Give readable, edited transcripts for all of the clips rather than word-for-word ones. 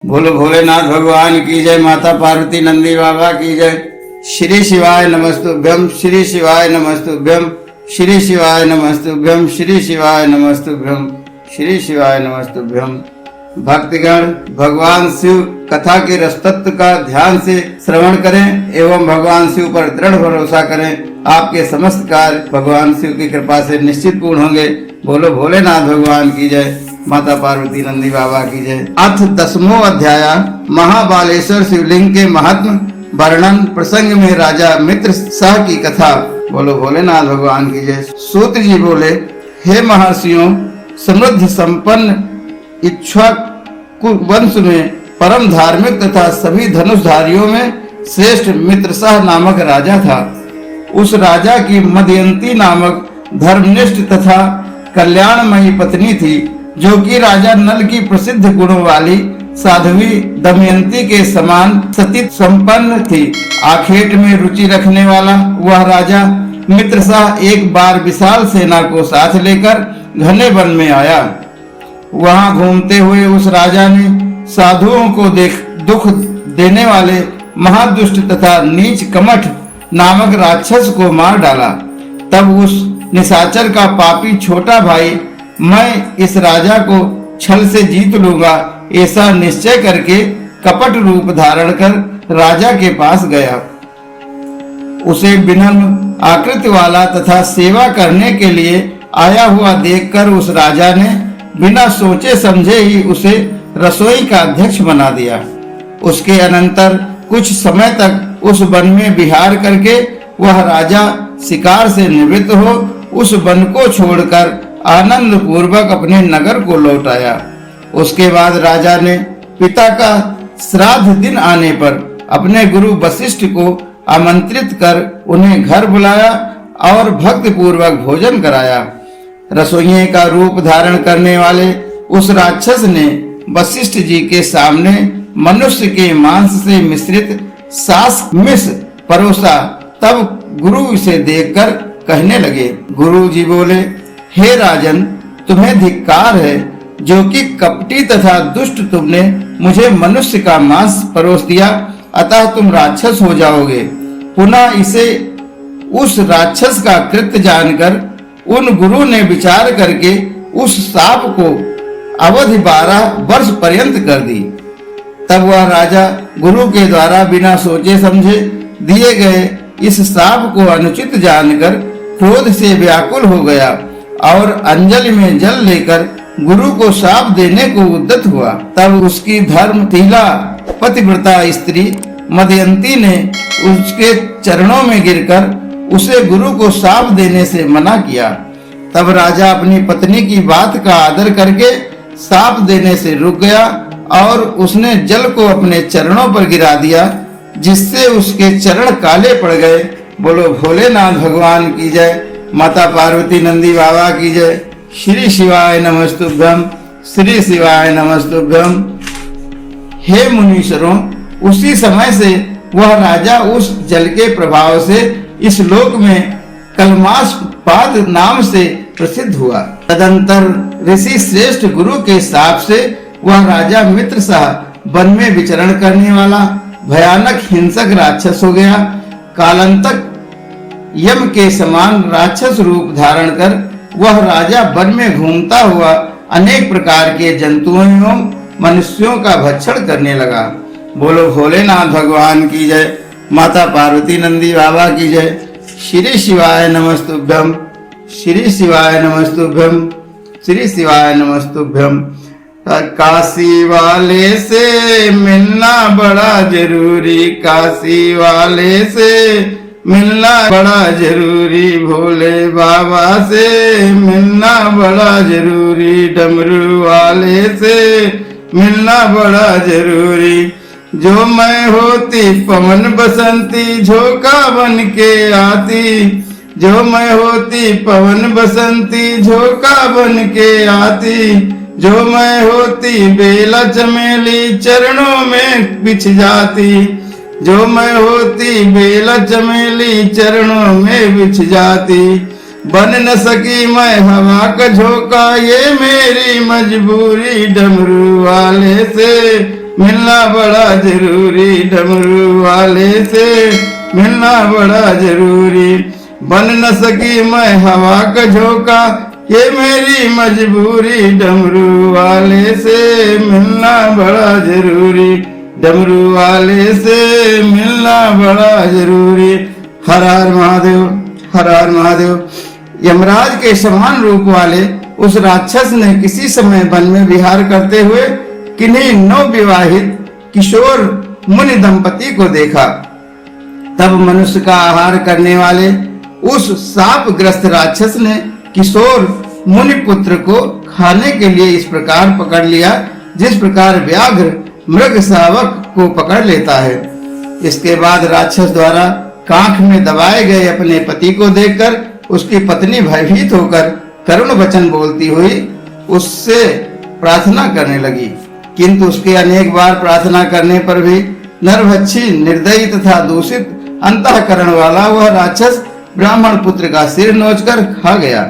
बोलो भोलेनाथ भगवान की जय। माता पार्वती नंदी बाबा की जय। श्री शिवाय नमस्तुभ्यम, श्री शिवाय नमस्तुभ्यम, श्री शिवाय नमस्तुभ्यम, श्री शिवाय नमस्तुभ्यम, श्री शिवाय नमस्तुभ्यम। भक्तगण भगवान शिव कथा के रसतत्व का ध्यान से श्रवण करें एवं भगवान शिव पर दृढ़ भरोसा करें। आपके समस्त कार्य भगवान शिव की कृपा से निश्चित पूर्ण होंगे। बोलो भोलेनाथ भगवान की जय। माता पार्वती नंदी बाबा की जय। अथ 10वां अध्याय महाबालेश्वर शिवलिंग के महात्म वर्णन प्रसंग में राजा मित्र शाह की कथा। बोलो भोलेनाथ भगवान की जय। सूत जी बोले, हे महर्षियों, समृद्ध संपन्न इक्ष्वाकु वंश में परम धार्मिक तथा सभी धनुषधारियों में श्रेष्ठ मित्रशाह नामक राजा था। उस राजा की मदयंती नामक धर्मनिष्ठ तथा कल्याणमयी पत्नी थी, जो कि राजा नल की प्रसिद्ध गुणों वाली साध्वी दमयंती के समान सती संपन्न थी। आखेट में रुचि रखने वाला वह राजा मित्रशाह एक बार विशाल सेना को साथ लेकर घने वन में आया। वहां घूमते हुए उस राजा ने साधुओं को दुख देने वाले महादुष्ट तथा नीच कमठ नामक राक्षस को मार डाला। तब उस निशाचर का पापी छोटा भाई, मैं इस राजा को छल से जीत लूंगा, ऐसा निश्चय करके कपट रूप धारण कर राजा के पास गया। उसे विनम्र आकृति वाला तथा सेवा करने के लिए आया हुआ देखकर उस राजा ने बिना सोचे समझे ही उसे रसोई का अध्यक्ष बना दिया। उसके अनंतर कुछ समय तक उस वन में विहार करके वह राजा शिकार से निवृत्त हो उस वन को छोड़कर आनंद पूर्वक अपने नगर को लौट आया। उसके बाद राजा ने पिता का श्राद्ध दिन आने पर अपने गुरु वशिष्ठ को आमंत्रित कर उन्हें घर बुलाया और भक्ति पूर्वक भोजन कराया। रसोइये का रूप धारण करने वाले उस राक्षस ने वशिष्ठ जी के सामने मनुष्य के मांस से मिश्रित सास मिस परोसा। तब गुरु इसे देखकर कहने लगे। गुरु जी बोले, हे राजन, तुम्हें धिक्कार है, जो कि कपटी तथा दुष्ट तुमने मुझे मनुष्य का मांस परोस दिया, अतः तुम राक्षस हो जाओगे। पुनः इसे उस राक्षस का कृत्य जानकर उन गुरु ने विचार करके उस सांप को अवधि 12 वर्ष पर्यंत कर दी। तब वह राजा गुरु के द्वारा बिना सोचे समझे दिए गए इस सांप को अनुचित जानकर क्रोध से व्याकुल हो गया और अंजलि में जल लेकर गुरु को शाप देने को उद्यत हुआ। तब उसकी धर्मशीला पतिव्रता स्त्री मदयंती ने उसके चरणों में गिरकर उसे गुरु को शाप देने से मना किया। तब राजा अपनी पत्नी की बात का आदर करके शाप देने से रुक गया और उसने जल को अपने चरणों पर गिरा दिया, जिससे उसके चरण काले पड़ गए। बोलो भोलेनाथ भगवान की जय। माता पार्वती नंदी बाबा की जय। श्री शिवाय नमस्तुभ्यम, श्री शिवाय नमस्तुभ्यम। हे मुनीश्वरों, उसी समय से वह राजा उस जल के प्रभाव से इस लोक में कलमासपाद नाम से प्रसिद्ध हुआ। तदंतर ऋषि श्रेष्ठ गुरु के शाप से वह राजा मित्रशाह वन में विचरण करने वाला भयानक हिंसक राक्षस हो गया। कालांतक यम के समान राक्षस रूप धारण कर वह राजा वन में घूमता हुआ अनेक प्रकार के जंतुओं एवं मनुष्यों का भक्षण करने लगा। बोलो भोलेनाथ भगवान की जय। माता पार्वती नंदी बाबा की जय। श्री शिवाय नमस्तुभ्यम, श्री शिवाय नमस्तुभ्यम, श्री शिवाय नमस्तुभ्यम। काशी वाले से मिलना बड़ा जरूरी, काशी वाले से मिलना बड़ा जरूरी, भोले बाबा से मिलना बड़ा जरूरी, डमरू वाले से मिलना बड़ा जरूरी। जो मैं होती पवन बसंती झोंका बन के आती, जो मैं होती पवन बसंती झोंका बन के आती, जो मैं होती बेला चमेली चरणों में बिछ जाती, जो मैं होती बेला चमेली चरणों में बिछ जाती। बन न सकी मैं हवा का झोंका, ये मेरी मजबूरी, डमरू वाले से मिलना बड़ा जरूरी, डमरू वाले से मिलना बड़ा जरूरी। बन न सकी मैं हवा का झोंका, ये मेरी मजबूरी, डमरू वाले से मिलना बड़ा जरूरी, डमरू वाले से मिलना बड़ा जरूरी। हर हर महादेव, हर हर महादेव। यमराज के समान रूप वाले उस राक्षस ने किसी समय वन में विहार करते हुए किन्हीं नवविवाहित किशोर मुनि दंपति को देखा। तब मनुष्य का आहार करने वाले उस साप ग्रस्त राक्षस ने किशोर मुनि पुत्र को खाने के लिए इस प्रकार पकड़ लिया जिस प्रकार व्याघ्र मृग शावक को पकड़ लेता है। इसके बाद राक्षस द्वारा कांख में दबाए गए अपने पति को देखकर उसकी पत्नी भयभीत होकर करुण वचन बोलती हुई उससे प्रार्थना करने लगी, किंतु उसके अनेक बार प्रार्थना करने पर भी नरभक्षी, निर्दयी तथा दूषित अंतःकरण वाला वह राक्षस ब्राह्मण पुत्र का सिर नोचकर खा गया।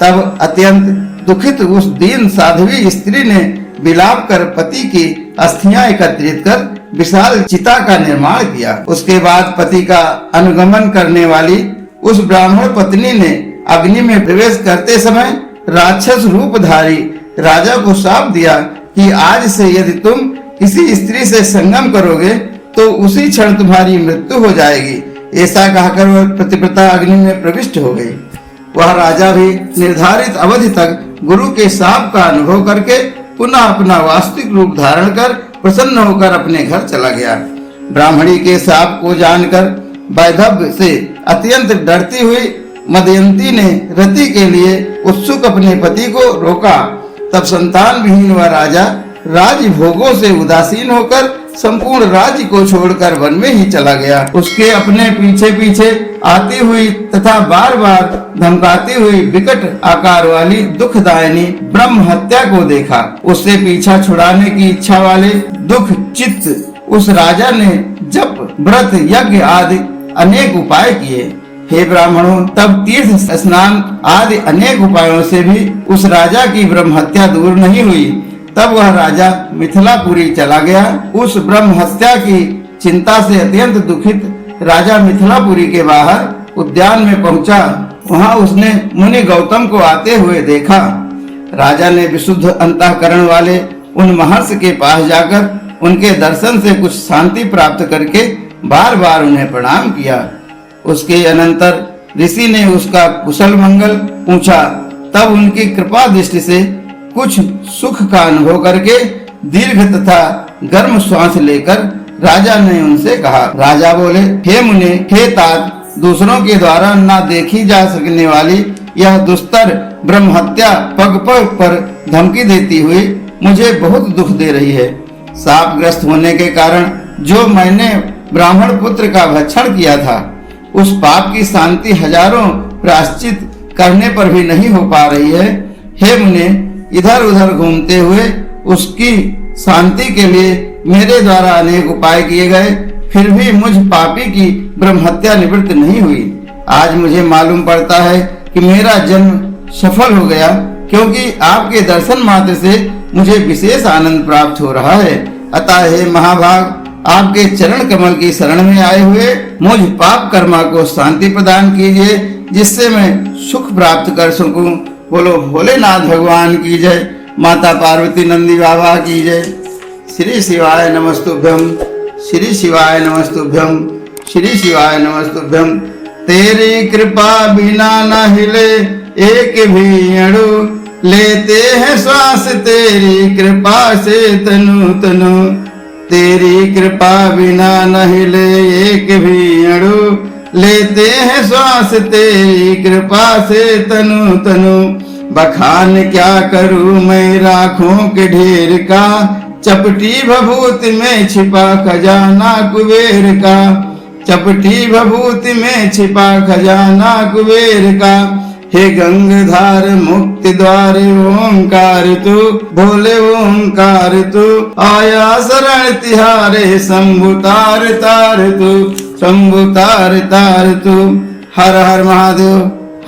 तब अत्यंत दुखित उस दीन साध्वी स्त्री ने विलाप कर पति की अस्थियां एकत्रित कर विशाल चिता का निर्माण किया। उसके बाद पति का अनुगमन करने वाली उस ब्राह्मण पत्नी ने अग्नि में प्रवेश करते समय राक्षस रूपधारी राजा को शाप दिया कि आज से यदि तुम किसी स्त्री से संगम करोगे तो उसी क्षण तुम्हारी मृत्यु हो जाएगी। ऐसा कहकर वह प्रतिव्रता अग्नि में प्रविष्ट हो गई। वह राजा भी निर्धारित अवधि तक गुरु के शाप का अनुभव करके पुनः अपना वास्तविक रूप धारण कर प्रसन्न होकर अपने घर चला गया। ब्राह्मणी के शाप को जानकर वैधव्य से अत्यंत डरती हुई मदयंती ने रति के लिए उत्सुक अपने पति को रोका। तब संतान विहीन वह राजा राजभोगों से उदासीन होकर संपूर्ण राज्य को छोड़कर वन में ही चला गया। उसके अपने पीछे पीछे आती हुई तथा बार बार धमकाती हुई विकट आकार वाली दुखदायिनी ब्रह्म हत्या को देखा। उससे पीछा छुड़ाने की इच्छा वाले दुख चित्त उस राजा ने जप, व्रत, यज्ञ आदि अनेक उपाय किए। हे ब्राह्मणों, तब तीर्थ स्नान आदि अनेक उपायों से भी उस राजा की ब्रह्म हत्या दूर नहीं हुई। तब वह राजा मिथिलापुरी चला गया। उस ब्रह्म हत्या की चिंता से अत्यंत दुखित राजा मिथिलापुरी के बाहर उद्यान में पहुंचा। वहां उसने मुनि गौतम को आते हुए देखा। राजा ने विशुद्ध अंतःकरण वाले उन महर्षि के पास जाकर उनके दर्शन से कुछ शांति प्राप्त करके बार बार उन्हें प्रणाम किया। उसके अनंतर ऋषि ने उसका कुशल मंगल पूछा। तब उनकी कृपा दृष्टि से कुछ सुख का अनुभव करके दीर्घ तथा गर्म श्वास लेकर राजा ने उनसे कहा। राजा बोले, हे मुने, हे तात, दूसरों के द्वारा न देखी जा सकने वाली यह दुस्तर ब्रह्म हत्या पग पग पर धमकी देती हुई मुझे बहुत दुख दे रही है। शाप ग्रस्त होने के कारण जो मैंने ब्राह्मण पुत्र का भक्षण किया था उस पाप की शांति हजारों प्रायश्चित करने पर भी नहीं हो पा रही है। हे मुने, इधर उधर घूमते हुए उसकी शांति के लिए मेरे द्वारा अनेक उपाय किए गए, फिर भी मुझ पापी की ब्रह्म हत्या निवृत्त नहीं हुई। आज मुझे मालूम पड़ता है कि मेरा जन्म सफल हो गया, क्योंकि आपके दर्शन मात्र से मुझे विशेष आनंद प्राप्त हो रहा है। अतः हे महाभाग, आपके चरण कमल की शरण में आए हुए मुझ पाप कर्मा को शांति प्रदान कीजिए, जिससे मैं सुख प्राप्त कर सकूं। बोलो भोलेनाथ भगवान की जय, माता पार्वती नंदी बाबा की जय। श्री शिवाय नमस्तुभ्यम, श्री शिवाय नमस्तुभ्यम, श्री शिवाय नमस्तुभ्यम। तेरी कृपा बिना न हिले एक भी अणु, लेते हैं श्वास तेरी कृपा से तनु तनु। तेरी कृपा बिना न हिले एक भी अणु, लेते हैं श्वास तेरी कृपा से तनु तनु। बखान क्या करूं मैं राखों के ढेर का, चपटी भभूत में छिपा खजाना कुबेर का। चपटी भभूत में छिपा खजाना कुबेर का। हे गंगाधार मुक्ति द्वार ओंकार तू, भोले ओंकार तू। आया शरण तिहारे शंभु तार तार तू, शंभु तार तार तू। हर हर महादेव,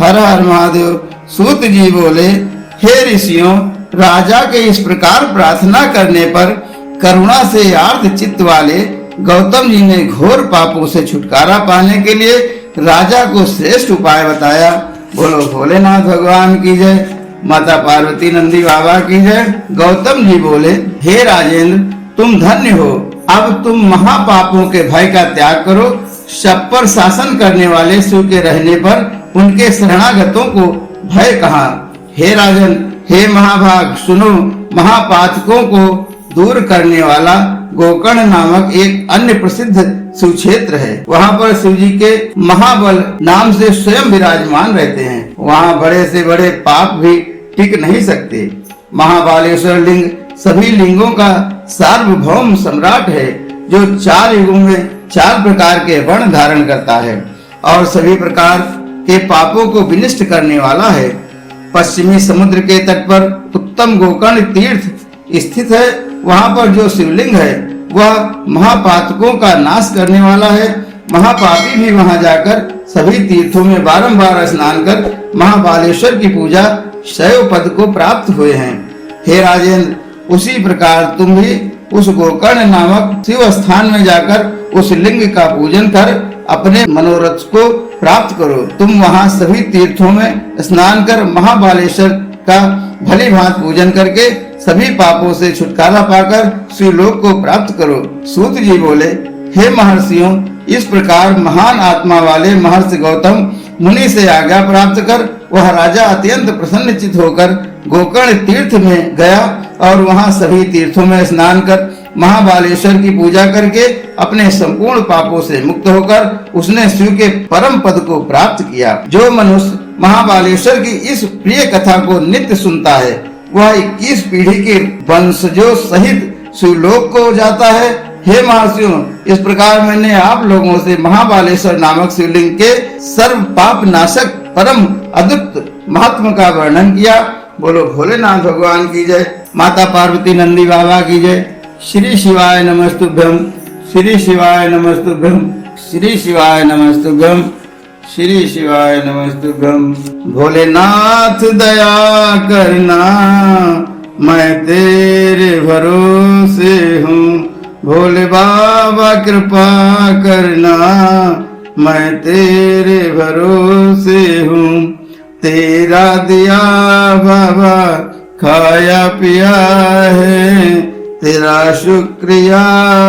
हर हर महादेव। सूत जी बोले, हे ऋषियों, राजा के इस प्रकार प्रार्थना करने पर करुणा से आर्द्र चित्त वाले गौतम जी ने घोर पापों से छुटकारा पाने के लिए राजा को श्रेष्ठ उपाय बताया। बोलो भोलेनाथ भगवान की जय, माता पार्वती नंदी बाबा की जय। गौतम जी बोले, हे राजेंद्र, तुम धन्य हो। अब तुम महापापों के भय का त्याग करो। सब पर शासन करने वाले शिव के रहने पर उनके शरणागतों को भय कहाँ। हे राजन, हे महाभाग, सुनो, महापातकों को दूर करने वाला गोकर्ण नामक एक अन्य प्रसिद्ध शिव क्षेत्र है। वहाँ पर शिव जी के महाबल नाम से स्वयं विराजमान रहते हैं। वहाँ बड़े से बड़े पाप भी टिक नहीं सकते। महाबालेश्वर लिंग सभी लिंगों का सार्वभौम सम्राट है, जो 4 युगों में 4 प्रकार के वर्ण धारण करता है और सभी प्रकार के पापों को विनिष्ट करने वाला है। पश्चिमी समुद्र के तट पर उत्तम गोकर्ण तीर्थ स्थित है। वहाँ पर जो शिवलिंग है वह महापातकों का नाश करने वाला है। महापापी भी वहाँ जाकर सभी तीर्थों में बारंबार स्नान कर महाबालेश्वर की पूजा शैव पद को प्राप्त हुए हैं। हे राजेंद्र, उसी प्रकार तुम भी उस गोकर्ण नामक शिव स्थान में जाकर उस लिंग का पूजन कर अपने मनोरथ को प्राप्त करो। तुम वहाँ सभी तीर्थों में स्नान कर महाबालेश्वर का भली भांति पूजन करके सभी पापों से छुटकारा पाकर शिवलोक को प्राप्त करो। सूत जी बोले, हे महर्षियों, इस प्रकार महान आत्मा वाले महर्षि गौतम मुनि से आज्ञा प्राप्त कर वह राजा अत्यंत प्रसन्नचित होकर गोकर्ण तीर्थ में गया और वहां सभी तीर्थों में स्नान कर महाबालेश्वर की पूजा करके अपने संपूर्ण पापों से मुक्त होकर उसने शिव के परम पद को प्राप्त किया। जो मनुष्य महाबालेश्वर की इस प्रिय कथा को नित्य सुनता है वह 21 पीढ़ी के वंशजों सहित शिवलोक को जाता है। हे महर्षियों, इस प्रकार मैंने आप लोगों से महाबालेश्वर नामक शिवलिंग के सर्व पाप नाशक परम अद्भुत महात्मा का वर्णन किया। बोलो भोलेनाथ भगवान की जय, माता पार्वती नंदी बाबा की जय। श्री शिवाय नमस्तुभ्यम, श्री शिवाय नमस्तुभ्यम, श्री शिवाय नमस्तुभ्यम, श्री शिवाय नमस्तुभ्यम। भोलेनाथ दया करना, मैं तेरे भरोसे हूँ। भोले बाबा कृपा करना, मैं तेरे भरोसे हूँ। तेरा दिया बाबा खाया पिया है, तेरा शुक्रिया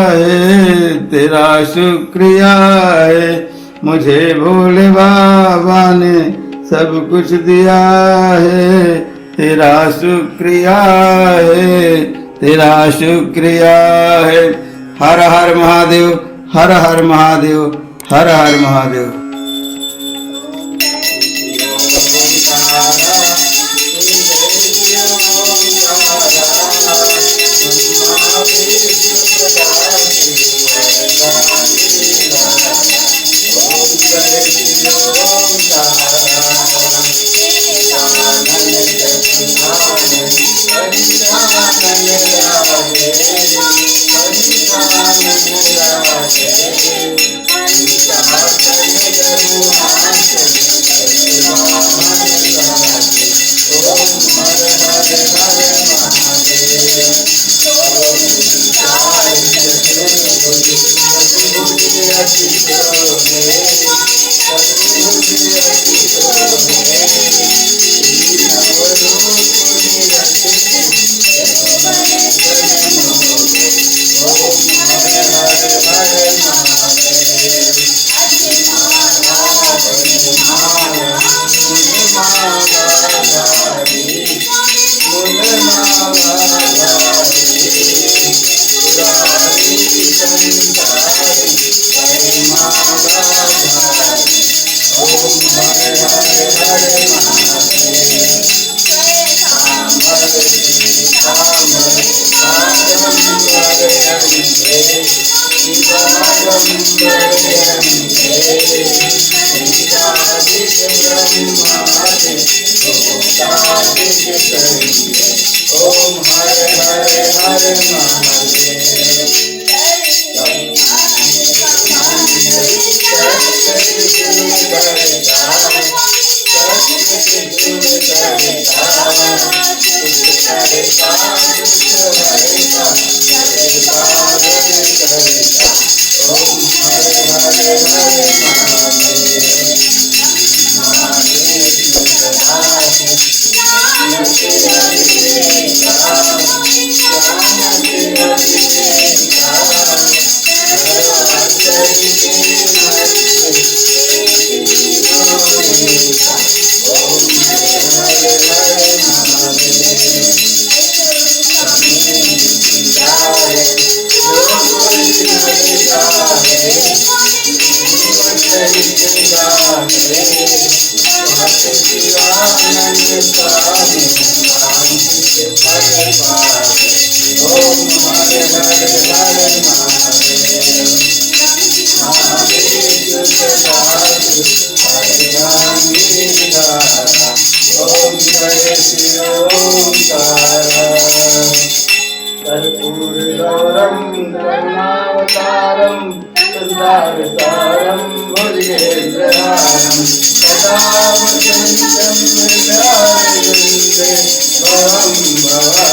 है, तेरा शुक्रिया है। मुझे भोले बाबा ने सब कुछ दिया है, तेरा शुक्रिया है, तेरा शुक्रिया है। हर हर महादेव, हर हर महादेव, हर हर महादेव। कर्पूरगौरं करुणावतारं संसारसारं भुजगेन्द्रहारं सदा वसन्तं हृदयारविन्दे भवं भवामि